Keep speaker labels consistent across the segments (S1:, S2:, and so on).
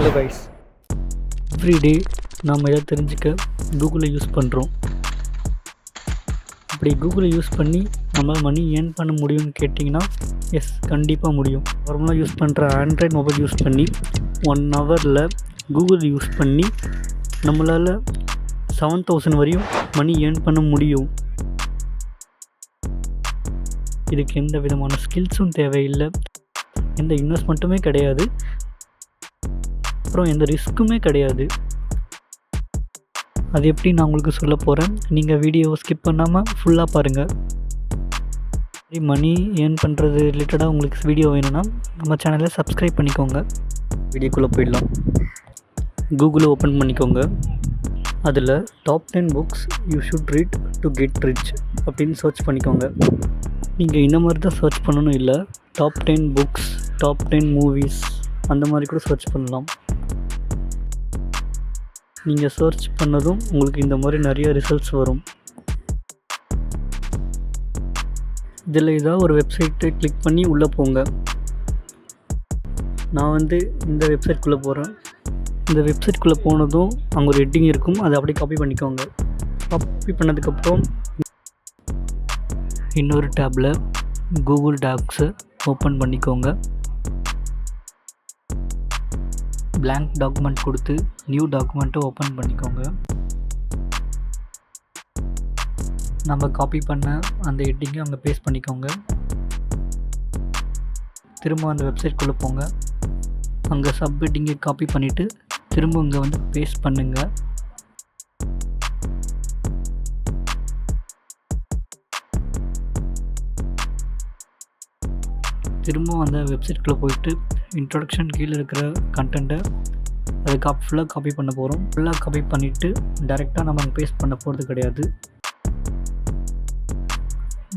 S1: Hello guys, everyday நாம் எதை தெரிஞ்சுக்க கூகுளை யூஸ் பண்ணுறோம். அப்படி கூகுளை யூஸ் பண்ணி நம்மளால் மணி ஏர்ன் பண்ண முடியும்னு கேட்டிங்கன்னா, எஸ், கண்டிப்பாக முடியும். நார்மலாக யூஸ் பண்ணுற ஆண்ட்ராய்ட் மொபைல் யூஸ் பண்ணி 1 ஹவரில் கூகுள் யூஸ் பண்ணி நம்மளால் 7,000 வரையும் மணி ஏர்ன் பண்ண முடியும். இதுக்கு எந்த விதமான ஸ்கில்ஸும் தேவையில்லை, எந்த இன்வெஸ்ட்மெண்ட்டுமே கிடையாது, அப்புறம் எந்த ரிஸ்க்குமே கிடையாது. அது எப்படி நான் உங்களுக்கு சொல்ல போகிறேன். நீங்கள் வீடியோவை ஸ்கிப் பண்ணாமல் ஃபுல்லாக பாருங்கள். மணி ஏர்ன் பண்ணுறது ரிலேட்டடாக உங்களுக்கு வீடியோ வேணும்னா நம்ம சேனலை சப்ஸ்கிரைப் பண்ணிக்கோங்க. வீடியோக்குள்ளே போயிடலாம். கூகுளை ஓப்பன் பண்ணிக்கோங்க. அதில் top 10 books you should read to get rich அப்படின்னு சர்ச் பண்ணிக்கோங்க. நீங்கள் இந்த மாதிரி தான் சர்ச் பண்ணணும், இல்லை டாப் 10 புக்ஸ், டாப் 10 மூவிஸ் அந்த மாதிரி கூட சர்ச் பண்ணலாம். நீங்கள் சர்ச் பண்ணதும் உங்களுக்கு இந்த மாதிரி நிறைய ரிசல்ட்ஸ் வரும். இதில் ஏதாவது ஒரு வெப்சைட்டை கிளிக் பண்ணி உள்ளே போங்க. நான் இந்த வெப்சைட்குள்ளே போகிறேன். இந்த வெப்சைட்குள்ளே போனதும் அங்கே ஒரு ஹெட்டிங் இருக்கும், அதை அப்படியே காப்பி பண்ணிக்கோங்க. காப்பி பண்ணதுக்கப்புறம் இன்னொரு டேப்பில் கூகுள் டாக்ஸை ஓப்பன் பண்ணிக்கோங்க. blank டாக்குமெண்ட் கொடுத்து நியூ டாக்குமெண்ட்டை ஓப்பன் பண்ணிக்கோங்க. நம்ம காப்பி பண்ண அந்த ஹெட்டிங்கை அங்கே பேஸ்ட் பண்ணிக்கோங்க. திரும்ப அந்த வெப்சைட்குள்ளே போங்க. அங்கே சப் ஹெட்டிங்கை காப்பி பண்ணிவிட்டு திரும்ப இங்கே பேஸ்ட் பண்ணுங்கள். திரும்ப அந்த வெப்சைட்குள்ளே போயிட்டு இன்ட்ரொடக்ஷன் கீழே இருக்கிற கண்டென்ட்டை அதை ஃபுல்லாக காப்பி பண்ண போகிறோம். ஃபுல்லாக காப்பி பண்ணிவிட்டு டைரெக்டாக நம்ம பேஸ்ட் பண்ண போகிறது கிடையாது.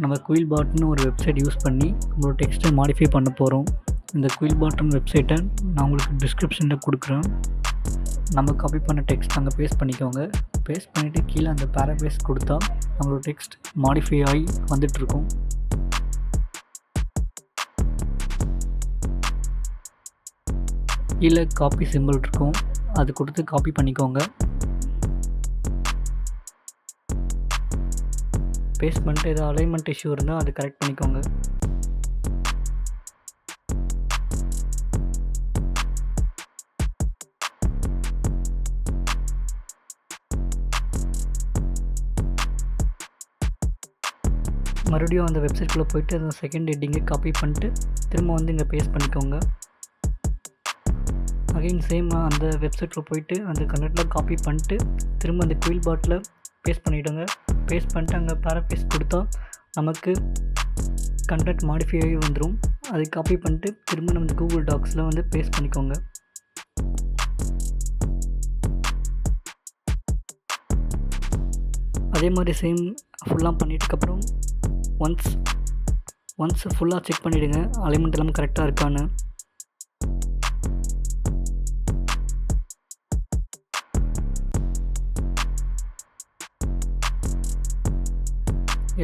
S1: நம்ம குயில் பாட்னு ஒரு வெப்சைட் யூஸ் பண்ணி நம்மளோட டெக்ஸ்ட்டை மாடிஃபை பண்ண போகிறோம். இந்த குயில் பாட்டன் வெப்சைட்டை நான் உங்களுக்கு டிஸ்கிரிப்ஷனில் கொடுக்குறேன். நம்ம காப்பி பண்ண டெக்ஸ்ட் அங்கே பேஸ்ட் பண்ணிக்கோங்க. பேஸ்ட் பண்ணிவிட்டு கீழே அந்த பேராகிராஃப் கொடுத்தா நம்மளோட டெக்ஸ்ட் மாடிஃபை ஆகி வந்துட்டுருக்கும். கீழே காப்பி சிம்பிள் இருக்கும், அது கொடுத்து காப்பி பண்ணிக்கோங்க. பேஸ்ட் பண்ணிட்டு ஏதாவது அலைன்மெண்ட் இஷ்யூ இருந்தால் அது கரெக்ட் பண்ணிக்கோங்க. மறுபடியும் அந்த வெப்சைட்குள்ளே போயிட்டு அந்த செகண்ட் ஹெட்டிங்கை காப்பி பண்ணிட்டு திரும்ப இங்கே பேஸ்ட் பண்ணிக்கோங்க. அகைன் சேம் அந்த வெப்சைட்டில் போயிட்டு அந்த கண்டென்ட்டில் காப்பி பண்ணிட்டு திரும்ப அந்த குயில் பாட்டில் பேஸ்ட் பண்ணிவிடுங்க. பேஸ்ட் பண்ணிட்டு அங்கே பேராகிராஃப் கொடுத்தா நமக்கு கண்டென்ட் மாடிஃபை ஆகி வந்துடும். அதை காப்பி பண்ணிட்டு திரும்ப நம்ம கூகுள் டாக்ஸில் பேஸ்ட் பண்ணிக்கோங்க. அதே மாதிரி சேம் ஃபுல்லாக பண்ணிட்டதுக்கப்புறம் ஒன்ஸ் ஃபுல்லாக செக் பண்ணிவிடுங்க, அலைன்மெண்ட் எல்லாமே கரெக்டாக இருக்கான்னு.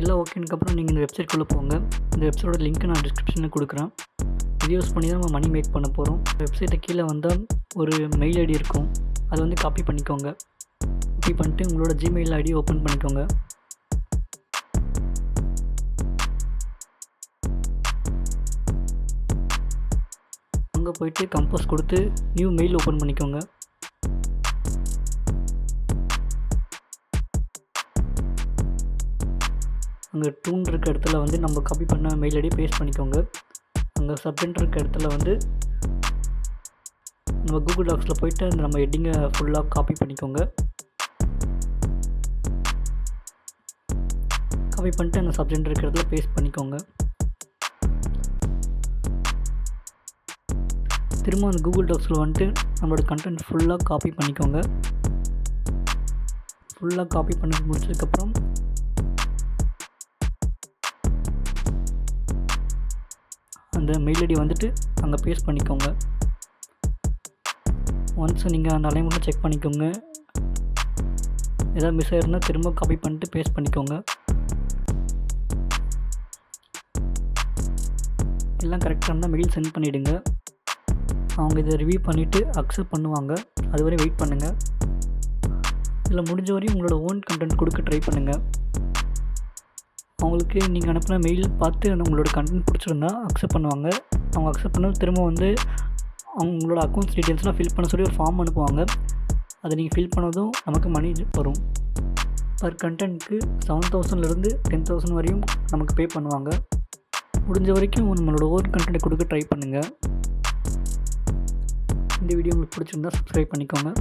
S1: எல்லாம் ஓகேனுக்கப்புறம் நீங்கள் இந்த வெப்சைட்குள்ளே போங்க. இந்த வெப்சைட்டோட லிங்க்கை நான் டிஸ்கிரிப்ஷனில் கொடுக்குறேன். இது யூஸ் பண்ணி தான் நம்ம மணி மேக் பண்ண போகிறோம். வெப்சைட்டை கீழே வந்தால் ஒரு மெயில் ஐடி இருக்கும், அதை காப்பி பண்ணிக்கோங்க. காப்பி பண்ணிட்டு உங்களோட ஜிமெயில் ஐடி ஓப்பன் பண்ணிக்கோங்க. அங்கே போயிட்டு கம்போஸ் கொடுத்து நியூ மெயில் ஓப்பன் பண்ணிக்கோங்க. அங்கே டூன் இருக்க இடத்துல நம்ம காப்பி பண்ண மெயில் ஐடி பேஸ்ட் பண்ணிக்கோங்க. அங்கே சப்ஜெக்ட் இருக்க இடத்துல நம்ம கூகுள் டாக்ஸில் போயிட்டு அந்த நம்ம ஹெட்டிங்கை ஃபுல்லாக காப்பி பண்ணிக்கோங்க. காப்பி பண்ணிட்டு அங்கே சப்ஜெக்ட் இருக்க இடத்துல பேஸ்ட் பண்ணிக்கோங்க. திரும்ப அந்த கூகுள் டாக்ஸில் நம்மளோட கண்டென்ட் ஃபுல்லாக காப்பி பண்ணிக்கோங்க. ஃபுல்லாக காப்பி பண்ணி முடிச்சதுக்கப்புறம் அந்த மெயில் ஐடி அங்கே பேஸ்ட் பண்ணிக்கோங்க. ஒன்ஸ் நீங்கள் அந்த அலைன்மெண்ட்டை செக் பண்ணிக்கோங்க. எதாவது மிஸ் ஆகிருந்தால் திரும்ப காப்பி பண்ணிட்டு பேஸ்ட் பண்ணிக்கோங்க. எல்லாம் கரெக்டாக இருந்தால் மெயில் சென்ட் பண்ணிவிடுங்க. அவங்க இதை ரிவ்யூ பண்ணிவிட்டு அக்செப்ட் பண்ணுவாங்க. அதுவரை வெயிட் பண்ணுங்கள். இதில் முடிஞ்ச வரையும் உங்களோட ஓன் கண்டென்ட் கொடுக்க ட்ரை பண்ணுங்கள். அவங்களுக்கு நீங்கள் அனுப்பின மெயில் பார்த்து உங்களோட கண்டென்ட் பிடிச்சிருந்தா அக்செப்ட் பண்ணுவாங்க. அவங்க அக்செப்ட் பண்ண திரும்ப வந்து அவங்களோட அக்கௌண்ட்ஸ் டீட்டெயில்ஸ்லாம் ஃபில் பண்ண சொல்லி ஒரு ஃபார்ம் அனுப்புவாங்க. அதை நீங்கள் ஃபில் பண்ணதும் நமக்கு மணி வரும். பர் கண்டென்ட்க்கு 7,000லேருந்து 10,000 வரையும் நமக்கு பே பண்ணுவாங்க. முடிஞ்ச வரைக்கும் நம்மளோட ஓன் கண்டென்ட் கொடுக்க ட்ரை பண்ணுங்கள். இந்த வீடியோ உங்களுக்கு பிடிச்சிருந்தா சப்ஸ்கிரைப் பண்ணிக்கோங்க.